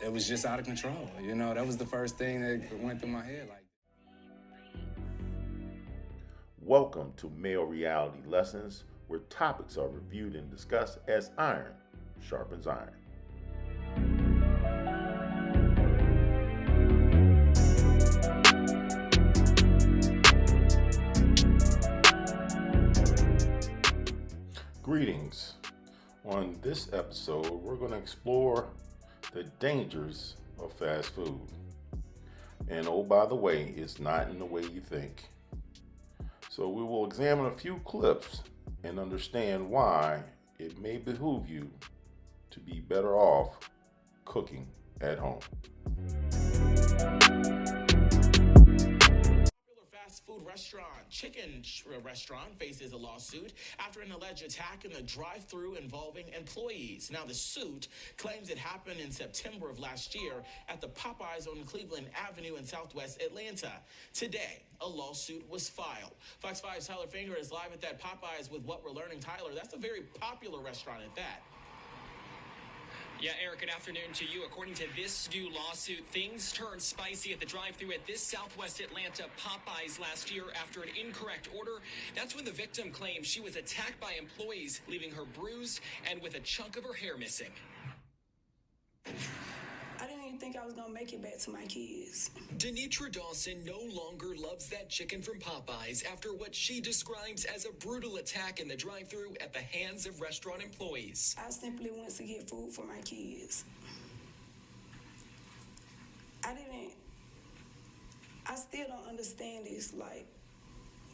it was just out of control. You know, that was the first thing that went through my head. Like, Welcome to Male Reality Lessons, where topics are reviewed and discussed as iron sharpens iron. Greetings. On this episode, we're going to explore the dangers of fast food. And oh, by the way, it's not in the way you think. So we will examine a few clips and understand why it may behoove you to be better off cooking at home. Fast food chicken restaurant faces a lawsuit after an alleged attack in the drive-thru involving employees. Now, the suit claims it happened in September of last year at the Popeyes on Cleveland Avenue in Southwest Atlanta. Today, a lawsuit was filed. Fox 5's Tyler Finger is live at that Popeyes with what we're learning. Tyler, that's a very popular restaurant at that. Yeah, Eric, good afternoon to you. According to this new lawsuit, things turned spicy at the drive-thru at this Southwest Atlanta Popeyes last year after an incorrect order. That's when the victim claimed she was attacked by employees, leaving her bruised and with a chunk of her hair missing. I didn't even think I was gonna make it back to my kids. Denitra Dawson no longer loves that chicken from Popeyes after what she describes as a brutal attack in the drive-thru at the hands of restaurant employees. I simply went to get food for my kids. I still don't understand this, like,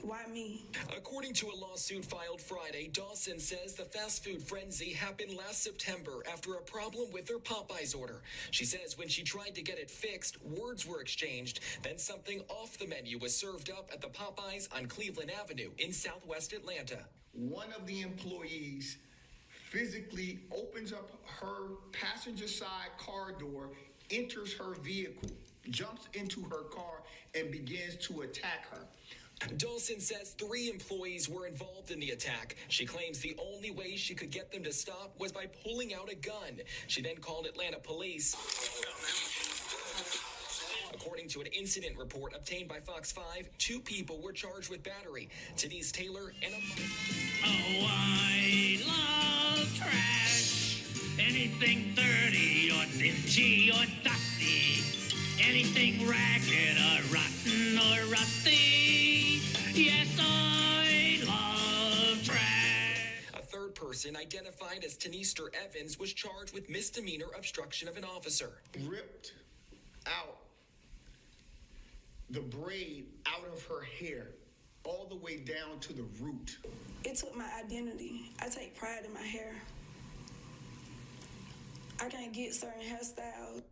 why me? According to a lawsuit filed Friday, Dawson says the fast food frenzy happened last September after a problem with her Popeyes order. She says when she tried to get it fixed, words were exchanged, then something off the menu was served up at the Popeyes on Cleveland Avenue in Southwest Atlanta. One of the employees physically opens up her passenger side car door, enters her vehicle, jumps into her car, and begins to attack her. Dawson says 3 employees were involved in the attack. She claims the only way she could get them to stop was by pulling out a gun. She then called Atlanta police. According to an incident report obtained by Fox 5, 2 people were charged with battery. Denise Taylor and a... Oh, I love trash. Anything dirty or dingy or dusty. Anything ragged or rotten or rusty. Yes, I love trash. A third person, identified as Tanister Evans, was charged with misdemeanor obstruction of an officer. Ripped out the braid out of her hair, all the way down to the root. It took my identity. I take pride in my hair. I can't get certain hairstyles.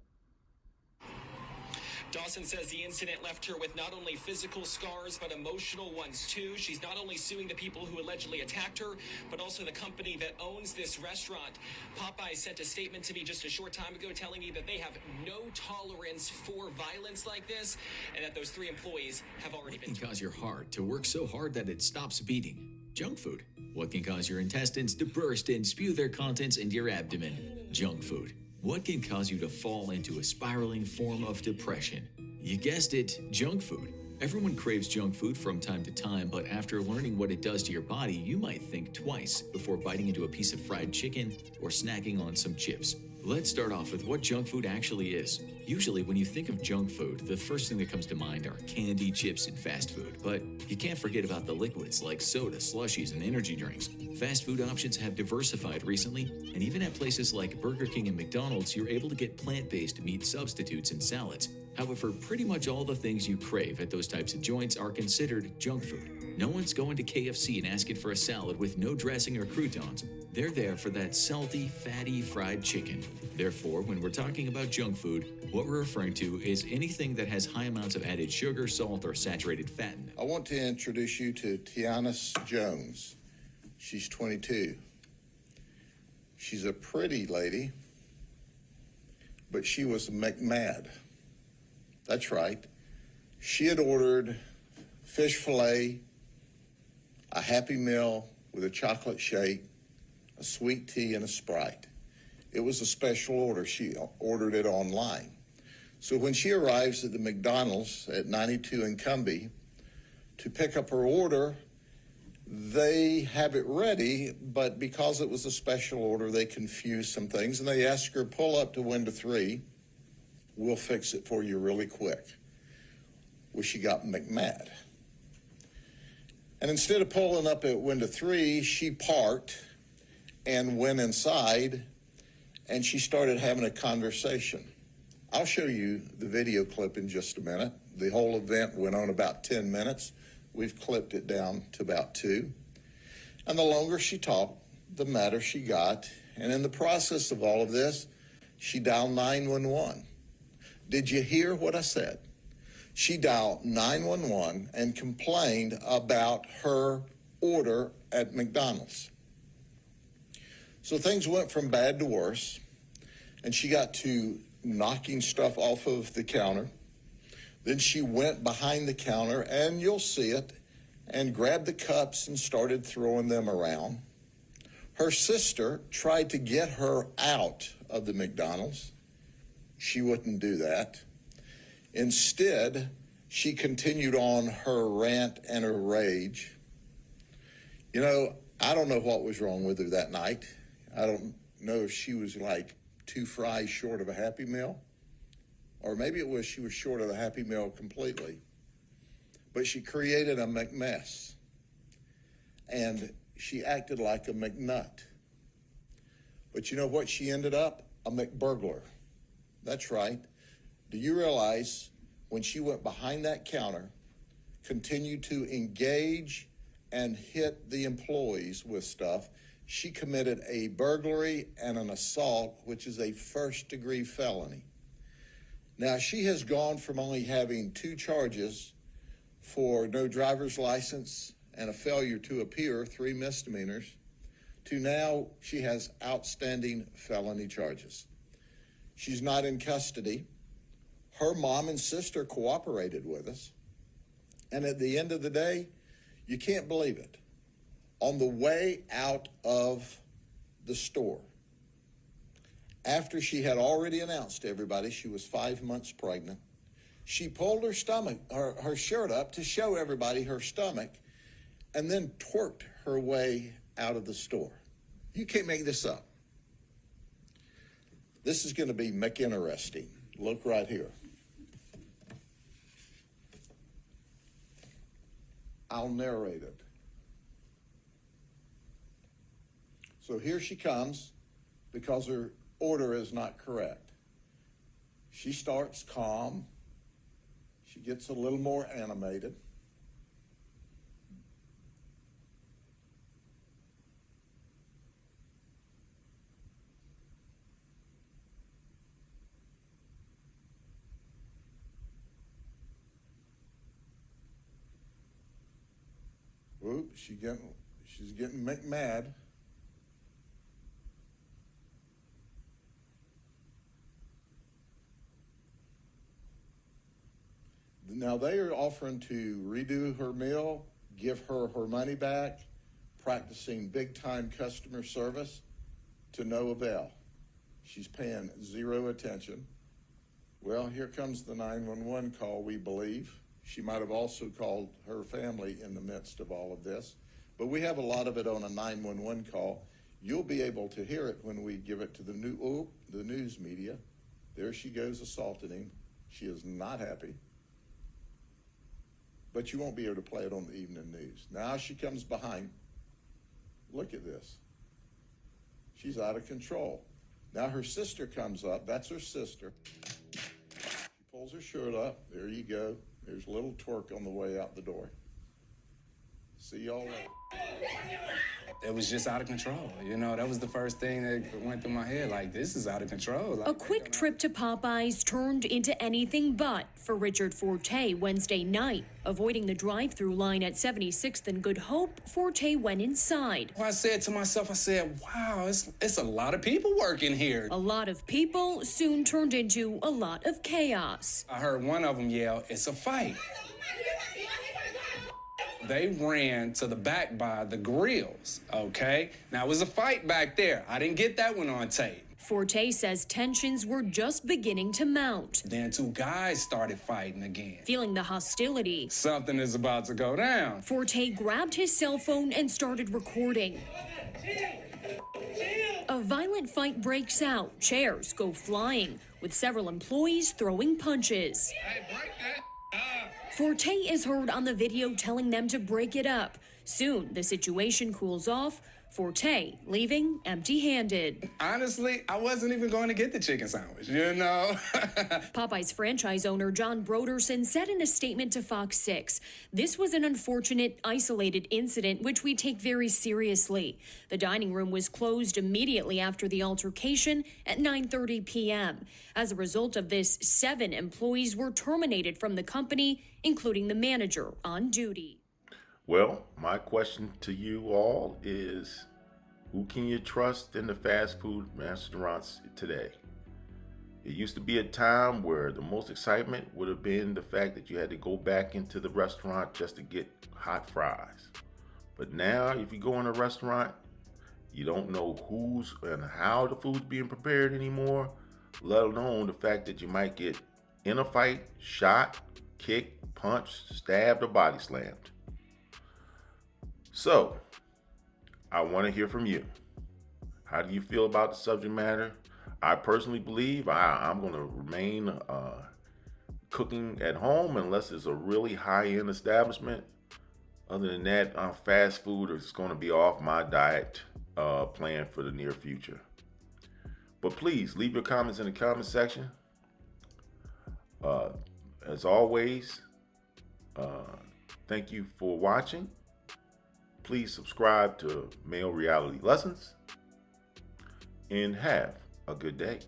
Dawson says the incident left her with not only physical scars, but emotional ones too. She's not only suing the people who allegedly attacked her, but also the company that owns this restaurant. Popeyes sent a statement to me just a short time ago telling me that they have no tolerance for violence like this, and that those 3 employees have already been... What can cause your heart to work so hard that it stops beating? Junk food. What can cause your intestines to burst and spew their contents into your abdomen? Junk food. What can cause you to fall into a spiraling form of depression? You guessed it, junk food. Everyone craves junk food from time to time, but after learning what it does to your body, you might think twice before biting into a piece of fried chicken or snacking on some chips. Let's start off with what junk food actually is. Usually when you think of junk food, the first thing that comes to mind are candy, chips, and fast food. But you can't forget about the liquids like soda, slushies, and energy drinks. Fast food options have diversified recently, and even at places like Burger King and McDonald's, you're able to get plant-based meat substitutes and salads. However, pretty much all the things you crave at those types of joints are considered junk food. No one's going to KFC and asking for a salad with no dressing or croutons. They're there for that salty, fatty fried chicken. Therefore, when we're talking about junk food, what we're referring to is anything that has high amounts of added sugar, salt, or saturated fat in it. I want to introduce you to Tiana Jones. She's 22. She's a pretty lady, but she was McMad. That's right. She had ordered fish fillet, a Happy Meal with a chocolate shake, a sweet tea, and a Sprite. It was a special order. She ordered it online. So when she arrives at the McDonald's at 92 and Cumbie to pick up her order, they have it ready, but because it was a special order, they confused some things, and they asked her, pull up to window 3. We'll fix it for you really quick. Well, she got McMad. And instead of pulling up at window 3, she parked and went inside, and she started having a conversation. I'll show you the video clip in just a minute. The whole event went on about 10 minutes. We've clipped it down to about 2. And the longer she talked, the madder she got. And in the process of all of this, she dialed 911. Did you hear what I said? She dialed 911 and complained about her order at McDonald's. So things went from bad to worse, and she got to knocking stuff off of the counter. Then she went behind the counter, and you'll see it, and grabbed the cups and started throwing them around. Her sister tried to get her out of the McDonald's. She wouldn't do that. Instead, she continued on her rant and her rage. You know, I don't know what was wrong with her that night. I don't know if she was like 2 fries short of a Happy Meal, or maybe it was she was short of the Happy Meal completely. But she created a McMess, and she acted like a McNut. But you know what she ended up? A McBurglar. That's right. Do you realize when she went behind that counter, continued to engage and hit the employees with stuff, she committed a burglary and an assault, which is a first-degree felony. Now, she has gone from only having 2 charges for no driver's license and a failure to appear, 3 misdemeanors, to now she has outstanding felony charges. She's not in custody. Her mom and sister cooperated with us. And at the end of the day, you can't believe it. On the way out of the store, after she had already announced to everybody she was 5 months pregnant, she pulled her stomach, her shirt up to show everybody her stomach, and then twerked her way out of the store. You can't make this up. This is going to be McInteresting. Look right here. I'll narrate it. So here she comes because her order is not correct. She starts calm. She gets a little more animated. Whoop, she's getting McMad. Now they are offering to redo her meal, give her her money back, practicing big-time customer service to no avail. She's paying 0 attention. Well, here comes the 911 call, we believe. She might have also called her family in the midst of all of this. But we have a lot of it on a 911 call. You'll be able to hear it when we give it to the news media. There she goes assaulting him. She is not happy. But you won't be able to play it on the evening news. Now she comes behind. Look at this. She's out of control. Now her sister comes up. That's her sister. She pulls her shirt up. There you go. There's a little twerk on the way out the door. See y'all later. It was just out of control. You know, that was the first thing that went through my head. Like, this is out of control. Like, a quick trip to Popeyes turned into anything but for Richard Forte Wednesday night. Avoiding the drive-thru line at 76th and Good Hope, Forte went inside. Well, I said to myself, I said, wow, it's a lot of people working here. A lot of people soon turned into a lot of chaos. I heard one of them yell, it's a fight. They ran to the back by the grills, okay? Now, it was a fight back there. I didn't get that one on tape. Forte says tensions were just beginning to mount. Then two guys started fighting again. Feeling the hostility, Something is about to go down. Forte grabbed his cell phone and started recording. A violent fight breaks out. Chairs go flying, with several employees throwing punches. Forte is heard on the video telling them to break it up. Soon, the situation cools off. Forte leaving empty-handed. Honestly, I wasn't even going to get the chicken sandwich, you know? Popeyes franchise owner John Broderson said in a statement to Fox 6, "This was an unfortunate, isolated incident which we take very seriously. The dining room was closed immediately after the altercation at 9:30 p.m. As a result of this, 7 employees were terminated from the company, including the manager on duty." Well, my question to you all is, who can you trust in the fast food restaurants today? It used to be a time where the most excitement would have been the fact that you had to go back into the restaurant just to get hot fries. But now, if you go in a restaurant, you don't know who's and how the food's being prepared anymore, let alone the fact that you might get in a fight, shot, kicked, punched, stabbed, or body slammed. So, I want to hear from you. How do you feel about the subject matter? I personally believe I'm going to remain cooking at home unless it's a really high-end establishment. Other than that, fast food is going to be off my diet plan for the near future. But please, leave your comments in the comment section. As always, thank you for watching. Please subscribe to Male Reality Lessons and have a good day.